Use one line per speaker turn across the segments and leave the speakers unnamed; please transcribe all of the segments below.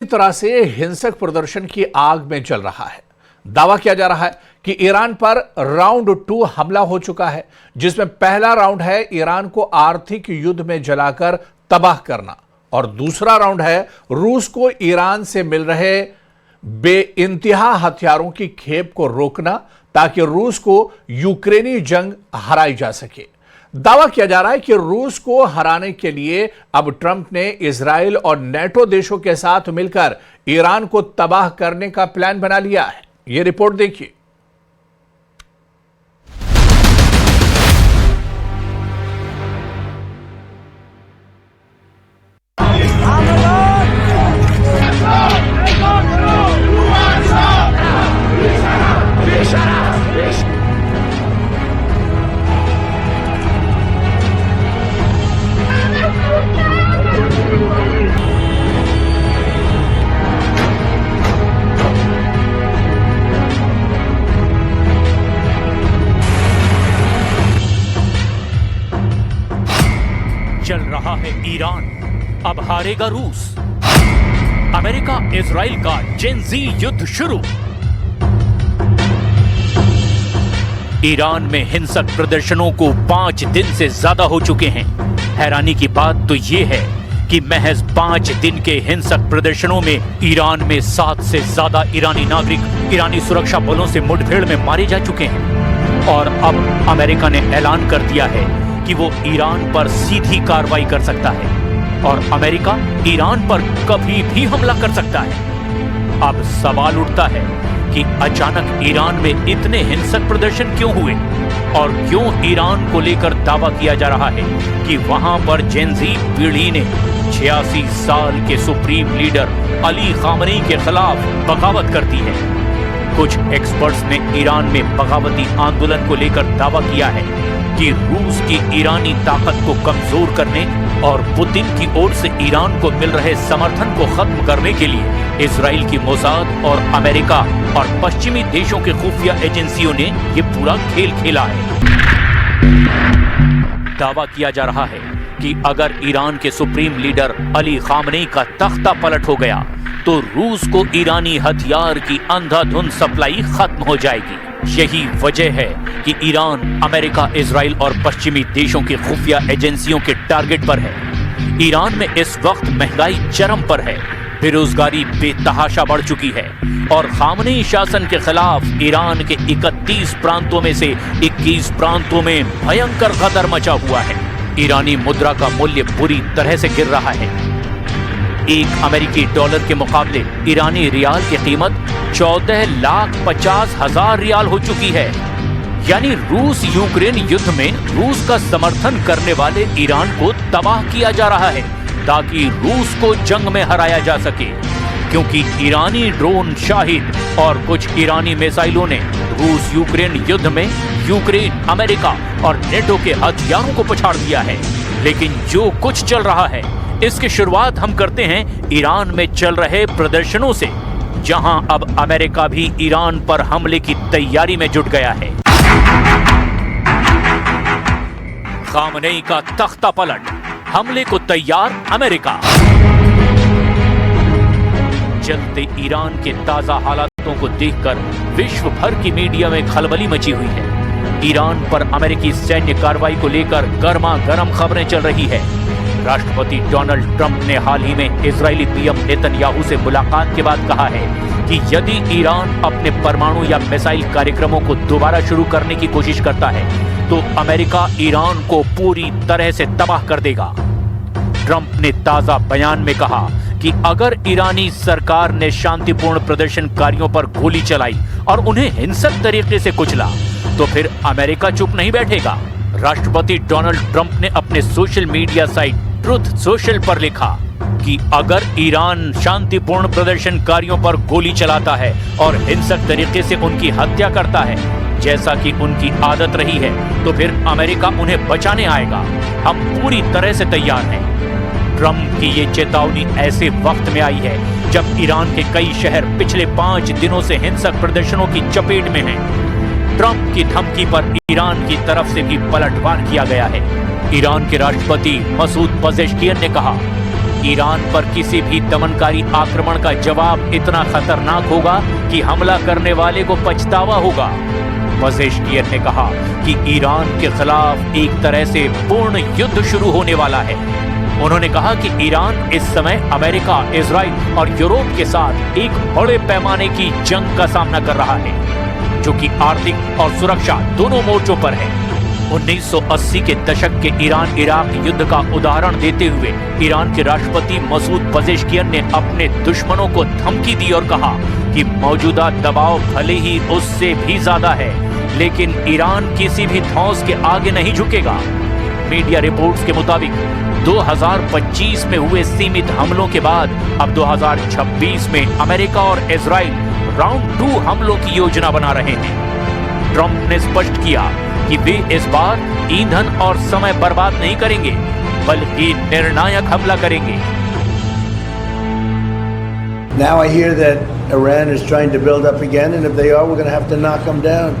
तरह से हिंसक प्रदर्शन की आग में जल रहा है। दावा किया जा रहा है कि ईरान पर राउंड 2 हमला हो चुका है, जिसमें पहला राउंड है ईरान को आर्थिक युद्ध में जलाकर तबाह करना और दूसरा राउंड है रूस को ईरान से मिल रहे बेइंतहा हथियारों की खेप को रोकना ताकि रूस को यूक्रेनी जंग हराई जा सके। दावा किया जा रहा है कि रूस को हराने के लिए अब ट्रंप ने इजराइल और नेटो देशों के साथ मिलकर ईरान को तबाह करने का प्लान बना लिया है। यह रिपोर्ट देखिए।
चल रहा है ईरान, अब हारेगा रूस। अमेरिका इजराइल का जेन-ज़ी युद्ध शुरू। ईरान में हिंसक प्रदर्शनों को 5 दिन से ज्यादा हो चुके हैं। हैरानी की बात तो यह है कि महज 5 दिन के हिंसक प्रदर्शनों में ईरान में 7 से ज्यादा ईरानी नागरिक ईरानी सुरक्षा बलों से मुठभेड़ में मारे जा चुके हैं। और अब अमेरिका ने ऐलान कर दिया है कि वो ईरान पर सीधी कार्रवाई कर सकता है और अमेरिका ईरान पर कभी भी हमला कर सकता है। अब सवाल उठता है कि अचानक ईरान में इतने हिंसक प्रदर्शन क्यों हुए और क्यों ईरान को लेकर दावा किया जा रहा है कि वहां पर जेन-ज़ी पीढ़ी ने 86 साल के सुप्रीम लीडर अली खामनेई के खिलाफ बगावत कर दी है। कुछ एक्सपर्ट्स ने ईरान में बगावती आंदोलन को लेकर दावा किया है कि रूस की ईरानी ताकत को कमजोर करने और पुतिन की ओर से ईरान को मिल रहे समर्थन को खत्म करने के लिए इजराइल की मोसाद और अमेरिका और पश्चिमी देशों के खुफिया एजेंसियों ने यह पूरा खेल खेला है। दावा किया जा रहा है कि अगर ईरान के सुप्रीम लीडर अली खामनेई का तख्ता पलट हो गया तो रूस को ईरानी हथियार की अंधाधुंध सप्लाई खत्म हो जाएगी। यही वजह है कि ईरान अमेरिका, इजराइल और पश्चिमी देशों के खुफिया एजेंसियों के टारगेट पर है। ईरान में इस वक्त महंगाई चरम पर है, बेरोजगारी बेतहाशा बढ़ चुकी है और खामनेई शासन के खिलाफ ईरान के 31 प्रांतों में से 21 प्रांतों में भयंकर गदर मचा हुआ है। ईरानी मुद्रा का मूल्य बुरी तरह से गिर रहा है। एक अमेरिकी डॉलर के मुकाबले ईरानी रियाल की कीमत 14,50,000 रियाल हो चुकी है। यानी रूस यूक्रेन युद्ध में रूस का समर्थन करने वाले ईरान को तबाह किया जा रहा है ताकि रूस को जंग में हराया जा सके, क्योंकि ईरानी ड्रोन शाहिद और कुछ ईरानी मिसाइलों ने रूस यूक्रेन युद्ध में यूक्रेन, अमेरिका और नेटो के हथियारों को पछाड़ दिया है। लेकिन जो कुछ चल रहा है इसकी शुरुआत हम करते हैं ईरान में चल रहे प्रदर्शनों से, जहां अब अमेरिका भी ईरान पर हमले की तैयारी में जुट गया है। खामनेई का तख्ता पलट, हमले को तैयार अमेरिका। चलते ईरान के ताजा हालातों को देखकर विश्व भर की मीडिया में खलबली मची हुई है। ईरान पर अमेरिकी सैन्य कार्रवाई को लेकर गर्मा गर्म खबरें चल रही है। राष्ट्रपति डोनाल्ड ट्रंप ने हाल ही में इजरायली पीएम नेतन्याहू से मुलाकात के बाद कहा है कि यदि ईरान अपने परमाणु या मिसाइल कार्यक्रमों को दोबारा शुरू करने की कोशिश करता है तो अमेरिका ईरान को पूरी तरह से तबाह कर देगा। ट्रंप ने ताजा बयान में कहा कि अगर ईरानी सरकार ने शांतिपूर्ण प्रदर्शनकारियों पर गोली चलाई और उन्हें हिंसक तरीके से कुचला तो फिर अमेरिका चुप नहीं बैठेगा। राष्ट्रपति डोनाल्ड ट्रंप ने अपने social media site truth social पर लिखा कि अगर ईरान शांतिपूर्ण प्रदर्शनकारियों पर गोली चलाता है और हिंसक तरीके से उनकी हत्या करता है, जैसा कि उनकी आदत रही है, तो फिर अमेरिका उन्हें बचाने आएगा। हम पूरी तरह से तैयार हैं। ट्रंप की ये चेतावनी ऐसे वक्त में आई है जब ईरान के कई शहर पिछले 5 दिनों से हिंसक प्रदर्शनों की चपेट में हैं। ट्रंप की धमकी पर ईरान की तरफ से भी पलटवार किया गया है। ईरान के राष्ट्रपति मसूद पजेश्कियन ने कहा ईरान पर किसी भी दमनकारी आक्रमण का जवाब इतना खतरनाक होगा कि हमला करने वाले को पछतावा होगा। पेजेश्कियन ने कहा कि ईरान के खिलाफ एक तरह से पूर्ण युद्ध शुरू होने वाला है। उन्होंने कहा कि ईरान इस समय अमेरिका, इजराइल और यूरोप के साथ एक बड़े पैमाने की जंग का सामना कर रहा है, जो कि आर्थिक और सुरक्षा दोनों मोर्चों पर है। 1980 के दशक के ईरान इराक युद्ध का उदाहरण देते हुए ईरान के राष्ट्रपति मसूद पेजेश्कियन ने अपने दुश्मनों को धमकी दी और कहा कि मौजूदा दबाव भले ही उससे भी ज्यादा है, लेकिन ईरान किसी भी धौंस के आगे नहीं झुकेगा। मीडिया रिपोर्ट्स के मुताबिक 2025 में हुए सीमित हमलों के बाद अब 2026 में अमेरिका और इजराइल राउंड 2 हमलों की योजना बना रहे हैं। ट्रंप ने स्पष्ट किया कि वे इस बार ईंधन और समय बर्बाद नहीं करेंगे, बल्कि निर्णायक हमला करेंगे।
Now I hear that Iran is trying to build up again, and if they are, we're going to have to knock them down.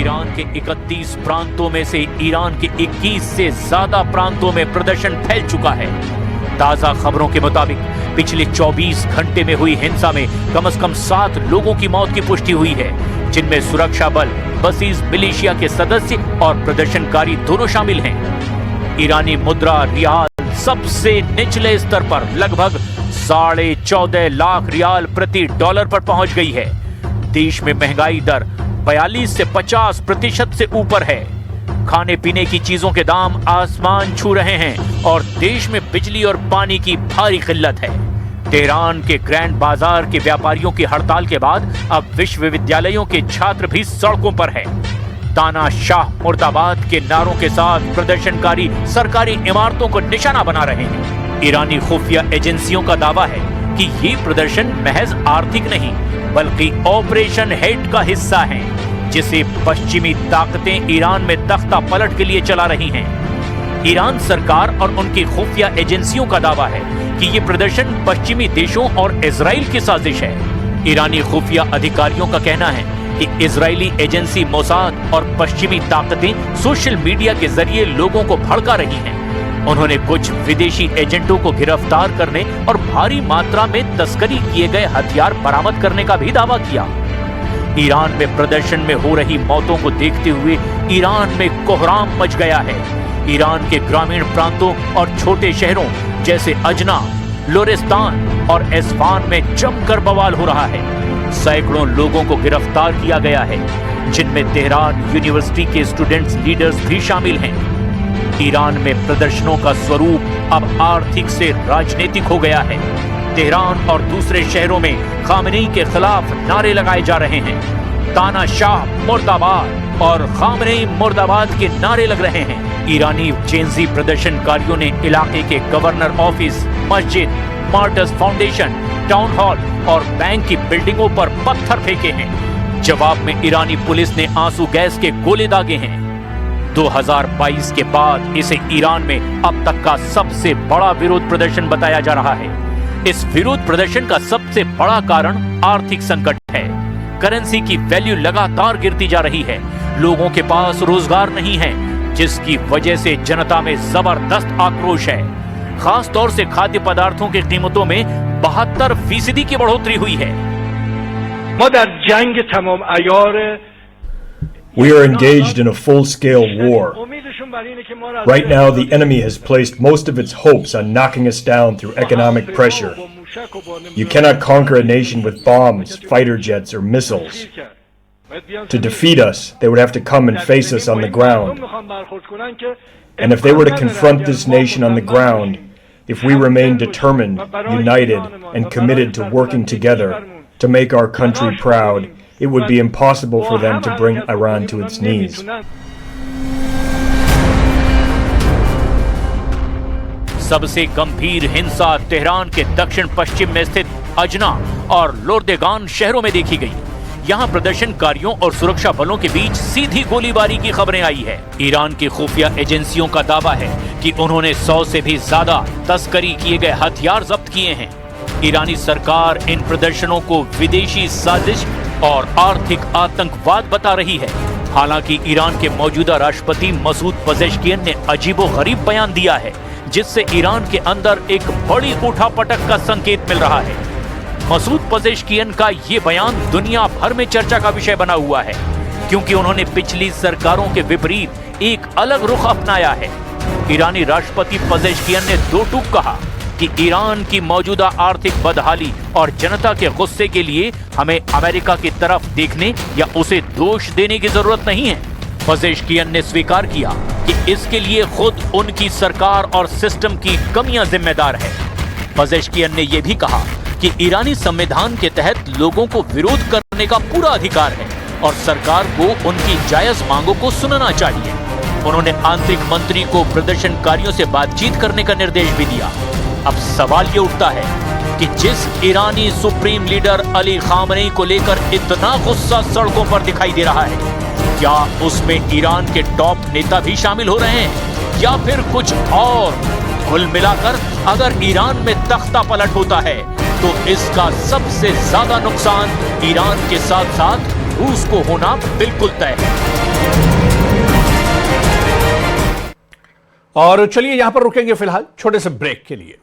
Iran के 31 प्रांतों में से ईरान के 21 से ज्यादा प्रांतों में प्रदर्शन फैल चुका है। ताजा खबरों के मुताबिक पिछले 24 घंटे में हुई हिंसा में कम से कम 7 लोगों की मौत की पुष्टि हुई है, जिनमें सुरक्षा बल, बसीज मिलिशिया के सदस्य और प्रदर्शनकारी दोनों शामिल हैं। ईरानी मुद्रा रियाल सबसे निचले स्तर पर लगभग 14.5 लाख रियाल प्रति डॉलर पर पहुंच गई है। देश में महंगाई दर 42 से 50% से ऊपर है। खाने पीने की चीजों के दाम आसमान छू रहे हैं और देश में बिजली और पानी की भारी किल्लत है। तेहरान के ग्रैंड बाजार के व्यापारियों की हड़ताल के बाद अब विश्वविद्यालयों के छात्र भी सड़कों पर हैं। तानाशाह मुर्दाबाद के नारों के साथ प्रदर्शनकारी सरकारी इमारतों को निशाना बना रहे हैं। ईरानी खुफिया एजेंसियों का दावा है कि ये प्रदर्शन महज आर्थिक नहीं, बल्कि ऑपरेशन हेड का हिस्सा है, जिसे पश्चिमी ताकतें ईरान में तख्ता पलट के लिए चला रही हैं। ईरान सरकार और उनकी खुफिया एजेंसियों का दावा है कि ये प्रदर्शन पश्चिमी देशों और इजराइल की साजिश है। ईरानी खुफिया अधिकारियों का कहना है कि इजरायली एजेंसी मोसाद और पश्चिमी ताकतें सोशल मीडिया के जरिए लोगों को भड़का रही हैं। उन्होंने कुछ विदेशी एजेंटों को गिरफ्तार करने और भारी मात्रा में तस्करी किए गए हथियार बरामद करने का भी दावा किया। ईरान में प्रदर्शन में हो रही मौतों को देखते हुए ईरान में कोहराम मच गया है। ईरान के ग्रामीण प्रांतों और छोटे शहरों जैसे अजना, लोरेस्तान और एस्फान में जमकर बवाल हो रहा है। सैकड़ों लोगों को गिरफ्तार किया गया है, जिनमें तेहरान यूनिवर्सिटी के स्टूडेंट्स लीडर्स भी शामिल हैं। ईरान में प्रदर्शनों का स्वरूप अब आर्थिक से राजनीतिक हो गया है। तेहरान और दूसरे शहरों में खामनेई के खिलाफ नारे लगाए जा रहे हैं। तानाशाह मुर्दाबाद और खामनेई मुर्दाबाद के नारे लग रहे हैं। ईरानी जेंजी प्रदर्शनकारियों ने इलाके के गवर्नर ऑफिस, मस्जिद, मार्टर्स फाउंडेशन, टाउन हॉल और बैंक की बिल्डिंगों पर पत्थर फेंके हैं। जवाब में ईरानी पुलिस ने आंसू गैस के गोले दागे हैं। 2022 के बाद इसे ईरान में अब तक का सबसे बड़ा विरोध प्रदर्शन बताया जा रहा है। इस विरोध प्रदर्शन का सबसे बड़ा कारण आर्थिक संकट है। करेंसी की वैल्यू लगातार गिरती जा रही है। लोगों के पास रोजगार नहीं है, जिसकी वजह से जनता में जबरदस्त आक्रोश है। खास तौर से खाद्य पदार्थों की कीमतों में 72% की बढ़ोतरी हुई है।
We are engaged in a full-scale war. Right now, the enemy has placed most of its hopes on knocking us down through economic pressure. You cannot conquer a nation with bombs, fighter jets, or missiles. To defeat us, they would have to come and face us on the ground. And if they were to confront this nation on the ground, if we remain determined, united, and committed to working together to make our country proud, it would be impossible for them to bring Iran to its knees.
सबसे गंभीर हिंसा Tehran के दक्षिण पश्चिम में स्थित अजना और लोर्देगान शहरों में देखी गई। यहाँ प्रदर्शनकारियों और सुरक्षा बलों के बीच सीधी गोलीबारी की खबरें आई है। ईरान की खुफिया एजेंसियों का दावा है कि उन्होंने 100 से भी ज्यादा तस्करी किए गए हथियार जब्त किए हैं। ईरानी सरकार इन प्रदर्शनों को विदेशी साजिश और आर्थिक आतंकवाद बता रही है। हालांकि ईरान के मौजूदा राष्ट्रपति मसूद पजेश्कियन ने अजीबोगरीब बयान दिया है, जिससे ईरान के अंदर एक बड़ी उठापटक का संकेत मिल रहा है। मसूद पजेश्कियन का ये बयान दुनिया भर में चर्चा का विषय बना हुआ है, क्योंकि उन्होंने पिछली सरकारों के विपरीत एक अलग रुख अपनाया है। ईरानी राष्ट्रपति पजेश्कियन ने दो टूक कहा कि ईरान की मौजूदा आर्थिक बदहाली और जनता के गुस्से के लिए हमें अमेरिका की तरफ देखने या उसे दोष देने की जरूरत नहीं है। पजेश्कियन ने स्वीकार किया कि इसके लिए खुद उनकी सरकार और सिस्टम की कमियां जिम्मेदार है। पजेश्कियन ने यह भी कहा कि ईरानी संविधान के तहत लोगों को विरोध करने का पूरा अधिकार है और सरकार को उनकी जायज मांगों को सुनना चाहिए। उन्होंने आंतरिक मंत्री को प्रदर्शनकारियों से बातचीत करने का निर्देश भी दिया। अब सवाल ये उठता है कि जिस ईरानी सुप्रीम लीडर अली खामनेई को लेकर इतना गुस्सा सड़कों पर दिखाई दे रहा है, क्या उसमें ईरान के टॉप नेता भी शामिल हो रहे हैं या फिर कुछ और? कुल मिलाकर अगर ईरान में तख्ता पलट होता है तो इसका सबसे ज्यादा नुकसान ईरान के साथ साथ रूस को होना बिल्कुल तय है।
और चलिए यहां पर रुकेंगे फिलहाल छोटे से ब्रेक के लिए।